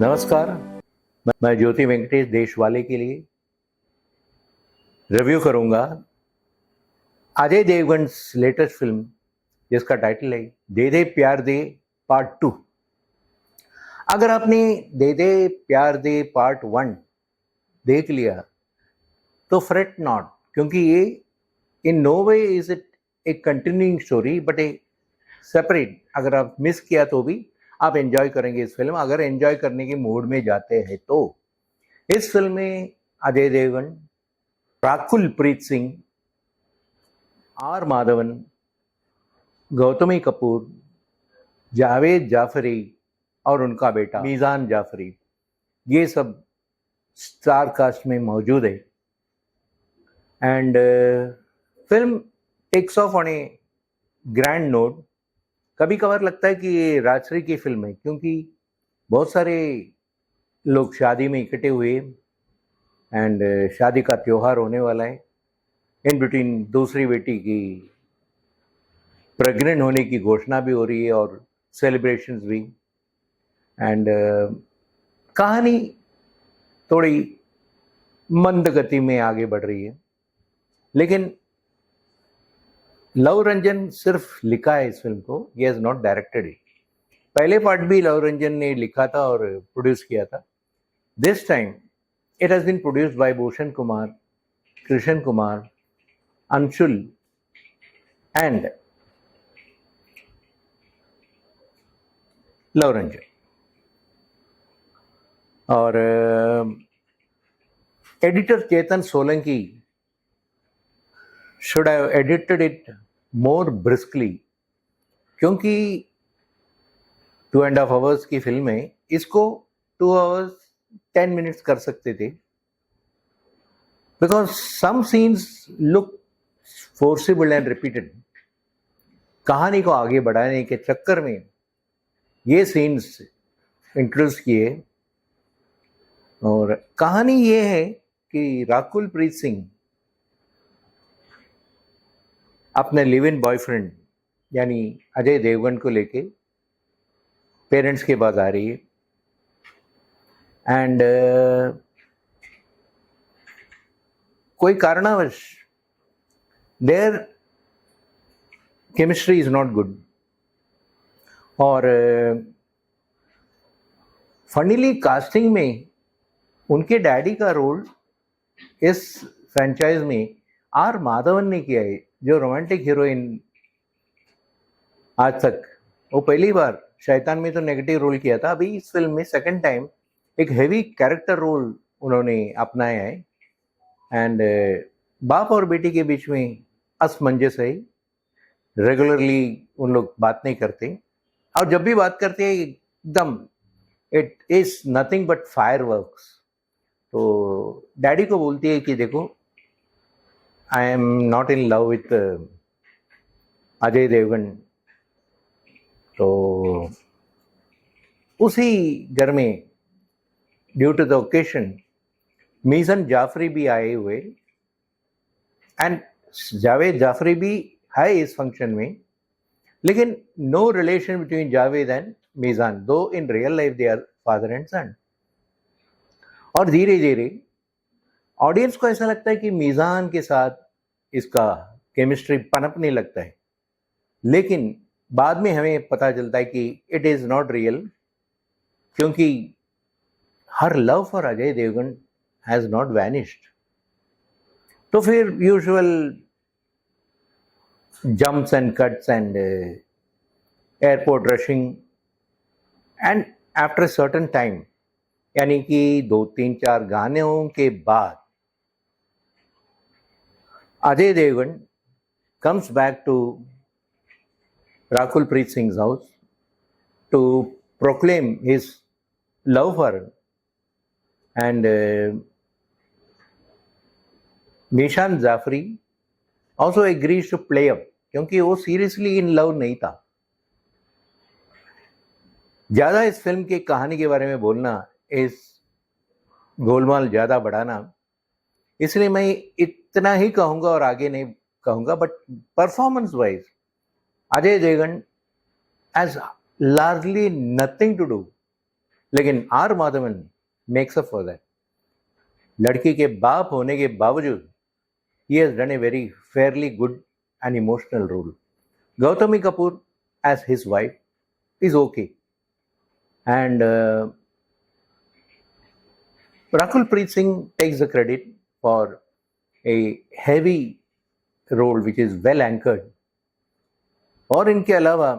नमस्कार। मैं ज्योति वेंकटेश देश वाले के लिए रिव्यू करूंगा अजय देवगन लेटेस्ट फिल्म जिसका टाइटल है दे दे प्यार दे पार्ट 2। अगर आपने दे दे प्यार दे पार्ट 1 देख लिया तो फ्रेट नॉट, क्योंकि ये in no way is it a continuing story but a separate. अगर आप मिस किया तो भी आप एंजॉय करेंगे इस फिल्म, अगर एंजॉय करने के मूड में जाते हैं तो। इस फिल्म में अजय देवगन, राकुल प्रीत सिंह, आर माधवन, गौतमी कपूर, जावेद जाफरी और उनका बेटा मीज़ान जाफरी, ये सब स्टार कास्ट में मौजूद है। And film takes off on a grand note. कभी कभार लगता है कि ये राजश्री की फिल्म है, क्योंकि बहुत सारे लोग शादी में इकट्ठे हुए एंड शादी का त्योहार होने वाला है। इन बिटवीन दूसरी बेटी की प्रेग्नेंट होने की घोषणा भी हो रही है और सेलिब्रेशंस भी। एंड कहानी थोड़ी मंद गति में आगे बढ़ रही है, लेकिन लव रंजन सिर्फ लिखा है इस फिल्म को, he has not directed it. पहले पार्ट भी लव रंजन ने लिखा था और प्रोड्यूस किया था। This time it has been produced by Bhushan Kumar, Krishan Kumar, Anshul and Luv Ranjan. और editor Chetan Solanki should have edited it more briskly, क्योंकि 2.5 hours की फिल्म है, इसको 2 hours 10 minutes कर सकते थे, because some scenes look forcible and repeated। कहानी को आगे बढ़ाने के चक्कर में ये सीन्स इंट्रोड्यूस किए। और कहानी ये है कि राकुल प्रीत सिंह अपने लिव इन बॉयफ्रेंड यानी अजय देवगन को लेके पेरेंट्स के पास आ रही है। एंड कोई कारणवश their chemistry is not good. और फनीली कास्टिंग में उनके डैडी का रोल इस फ्रेंचाइज में आर माधवन ने किया है, जो रोमांटिक हीरोइन आज तक, वो पहली बार शैतान में तो नेगेटिव रोल किया था, अभी इस फिल्म में सेकंड टाइम एक हेवी कैरेक्टर रोल उन्होंने अपनाया है। एंड बाप और बेटी के बीच में असमंजस है, रेगुलरली उन लोग बात नहीं करते, और जब भी बात करते हैं एकदम it is nothing but fireworks. तो डैडी को बोलती है कि देखो, I am not in love with Ajay Devgn. तो उसी घर में due to the occasion Meezaan Jaffrey भी आए हुए, एंड जावेद जाफरी भी है इस फंक्शन में, लेकिन no relation between Javed and Meezaan, though in real life they are father and son. और धीरे धीरे ऑडियंस को ऐसा लगता है कि मीज़ान के साथ इसका केमिस्ट्री पनपने लगता है, लेकिन बाद में हमें पता चलता है कि इट इज नॉट रियल, क्योंकि her love for Ajay Devgn has not vanished. तो फिर usual jumps and cuts and airport rushing, and after certain time, यानी कि 2-3-4 गानों के बाद Ajay Devgan comes back to Rakul Preet Singh's house to proclaim his love for her. And Nishan Zafri also agrees to play up, क्योंकि वो seriously in love नहीं था। ज़्यादा इस फिल्म की कहानी के बारे में बोलना, इस गोलमाल ज़्यादा बढ़ाना, इसलिए मैं इतना ही कहूँगा और आगे नहीं कहूँगा। But performance wise Ajay Devgn has largely nothing to do लेकिन R Madhavan makes up for that. लड़की के बाप होने के बावजूद he has done a very fairly good and emotional role. Gautami Kapoor as his wife is okay, and Rakul Preet Singh takes the credit for a heavy role which is well anchored. और इनके अलावा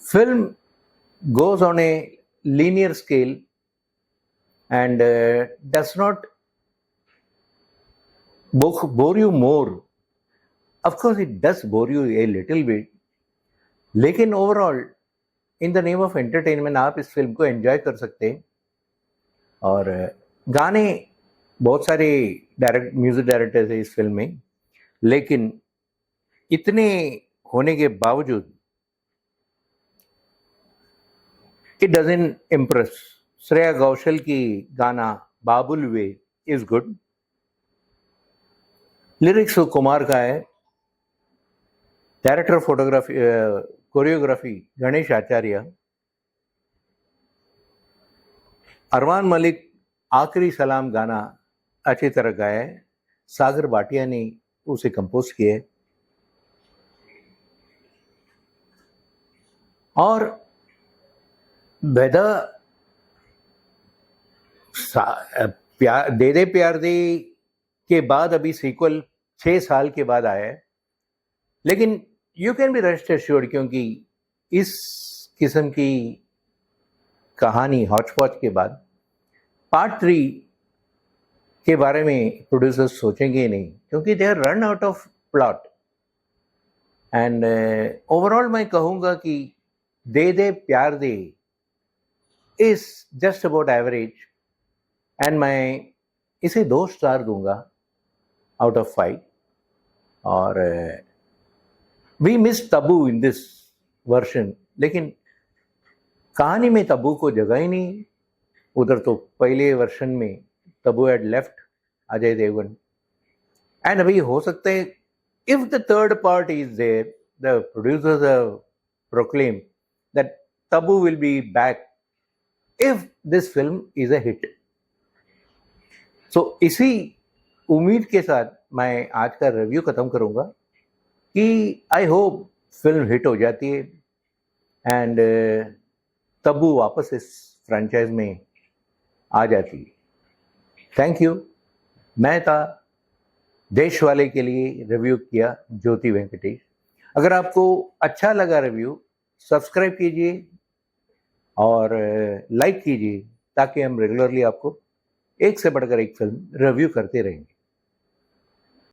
film goes on a linear scale and does not bore you more. Of course, it does bore you a little bit, लेकिन overall in the name of entertainment आप इस film को enjoy कर सकते हैं. और गाने बहुत सारे म्यूजिक डायरेक्टर्स हैं इस फिल्म में, लेकिन इतने होने के बावजूद it doesn't impress. Shreya Ghoshal की गाना बाबुल वे इज गुड. लिरिक्स कुमार का है. Director photography choreography Ganesh Acharya. Arman Malik Aakhri Salaam गाना अच्छी तरह गाया है. सागर भाटिया ने उसे कंपोज किया है. और वेदा दे दे प्यार दे के बाद अभी सीक्वल 6 साल के बाद आया है, लेकिन you can be rest assured, क्योंकि इस किस्म की कहानी हॉचपॉच के बाद पार्ट 3 के बारे में प्रोड्यूसर्स सोचेंगे नहीं, क्योंकि they are run out of plot. And overall मैं कहूँगा कि De De Pyaar De is just about average, and मैं इसे 2 स्टार दूंगा आउट ऑफ 5. और we miss Tabu in this version, लेकिन कहानी में तब्बू को जगह ही नहीं. उधर तो पहले वर्जन में Tabu had left Ajay Devgn, and अभी हो सकता है if the third part is there, the producers have proclaim that Tabu will be back if this film is a hit. So इसी उम्मीद के साथ मैं आज का रिव्यू खत्म करूंगा कि आई होप फिल्म हिट हो जाती है एंड तब्बू वापस इस फ्रेंचाइज में आ जाती है. Thank you. मैं था देश वाले के लिए रिव्यू किया ज्योति वेंकटेश. अगर आपको अच्छा लगा रिव्यू, सब्सक्राइब कीजिए और लाइक कीजिए, ताकि हम रेगुलरली आपको एक से बढ़कर एक फिल्म रिव्यू करते रहेंगे.